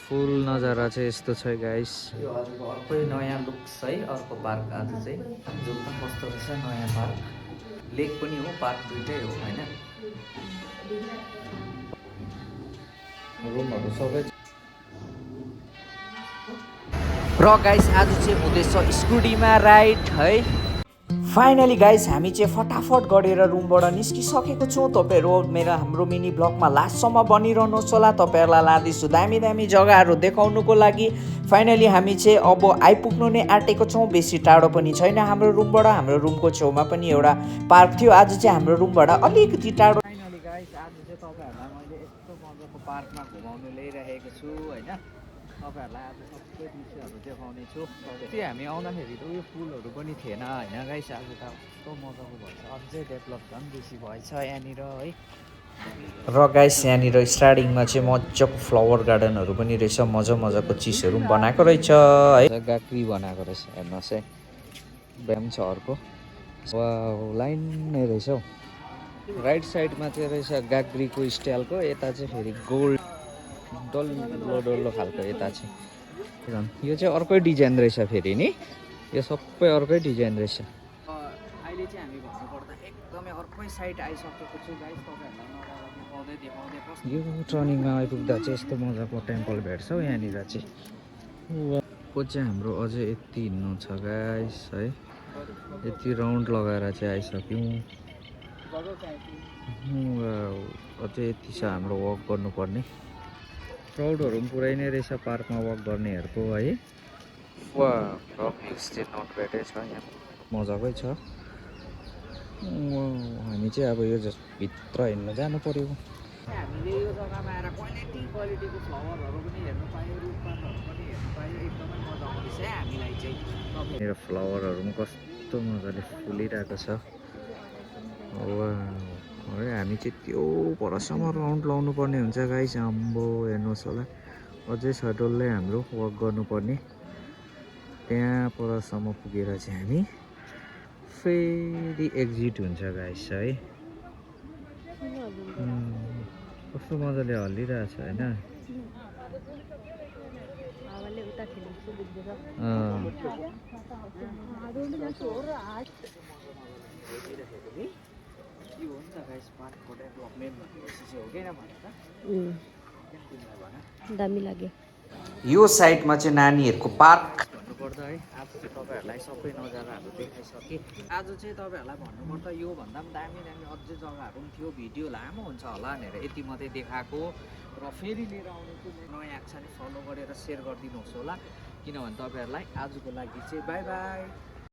फुल नजारा चाहिँ यस्तो छ गाइस। यो हजुरको अर्कै नयाँ लुक है, अर्को पार्क आज चाहिँ जो पनि कस्तो रहेछ नयाँ पार्क। लेक पनि हो, पार्क दुइटै हो होइन। रुमहरू सबै र गाइस आज चाहिँ हुँदैछ स्कुटीमा राइड है। फाइनली गाइस हामी चाहिँ फटाफट गरेर रुमबाट निस्किसकेको छौँ। तपाईँहरू हाम्रो मिनी ब्लगमा लास्टसम्म बनिरहनुहोस् होला। तपाईँहरूलाई लाँदैछु दामी दामी जग्गाहरू देखाउनुको लागि। फाइनली हामी चाहिँ अब आइपुग्नु नै आँटेको छौँ। बेसी टाढो पनि छैन हाम्रो रुमबाट। हाम्रो रुमको छेउमा पनि एउटा पार्क थियो। आज चाहिँ हाम्रो रुमबाट अलिकति टाढो। फाइनली गाइस आज चाहिँ तपाईँहरूलाई मैले यस्तो मजाको पार्कमा घुमाउनु ल्याइरहेको छु होइन। तपाईँहरूलाई आज सबै दृश्यहरू देखाउने छु। चाहिँ हामी आउँदाखेरि त उयो फुलहरू पनि थिएन होइन गाइस। आज त कस्तो मजाको भएछ, अझै डेभलप झन् बेसी भएछ यहाँनिर है। र गाइस यहाँनिर स्टार्टिङमा चाहिँ मजाको फ्लावर गार्डनहरू पनि रहेछ, मजाको चिजहरू पनि बनाएको रहेछ है। गाग्री बनाएको रहेछ हेर्नुहोस् है, ब्याम छ अर्को लाइन नै रहेछ हौ। राइट साइडमा चाहिँ रहेछ गाग्रीको स्टाइलको, यता चाहिँ फेरि गोल्ड डल्लो खालको यता चाहिँ। यो चाहिँ अर्कै डिजाइन रहेछ फेरि नि, यो सबै अर्कै डिजाइन रहेछ। अहिले चाहिँ हामी भन्नुपर्दा एकदमै अर्कै साइड आइसकेको छु गाइस। तपाईँहरूलाई देखाउँदै यो टर्निङमा आइपुग्दा चाहिँ यस्तो मजाको टेम्पल भेट्छ हौ यहाँनिर चाहिँ। को चाहिँ हाम्रो अझै यति हिँड्नु छ गाइस है। यति राउन्ड लगाएर चाहिँ आइसक्यौँ। अझै यति छ हाम्रो वक गर्नुपर्ने। क्राउडहरू पनि पुरै नै रहेछ पार्कमा वक गर्नेहरूको है। वा भ्युज चाहिँ नट ब्याडै छ यहाँ, मजाकै छ। हामी चाहिँ अब यो भित्र हिँड्न जानु पर्यो। हामीले यो जग्गामा आएर क्वालिटीको फ्लावरहरू पनि हेर्नु पायो, रुखपातहरू पनि हेर्नु पायो। एकदमै मजा आउँदैछ है हामीलाई चाहिँ। मेरो फ्लावरहरू पनि कस्तो मजाले फुलिरहेको छ। वा है हामी चाहिँ त्यो परसम्म राउन्ड लाउनु पर्ने हुन्छ गाइस। आम्बो हेर्नुहोस् होला, अझै छ डल्लै हाम्रो वक गर्नुपर्ने। त्यहाँ परसम्म पुगेर चाहिँ हामी फेरि एक्जिट हुन्छ गाइस है। कस्तो मजाले हल्लिरहेछ होइन। यो हो नि त गाइस पार्कको डेभलपमेन्ट भनेपछि चाहिँ हो किन भनेर दामी लाग्यो। यो साइडमा चाहिँ नानीहरूको पार्क भन्नुपर्दा है। आज चाहिँ तपाईँहरूलाई सबै नजाराहरू देखाइसकेँ। आज चाहिँ तपाईँहरूलाई भन्नुपर्दा योभन्दा पनि दामी दामी अझै जग्गाहरू पनि थियो। भिडियो लामो हुन्छ होला भनेर यति मात्रै देखाएको र फेरि लिएर आउनेछु। नयाँ आएको छ भने फलो गरेर सेयर गरिदिनुहोस् होला, किनभने तपाईँहरूलाई आजको लागि चाहिँ बाई बाई।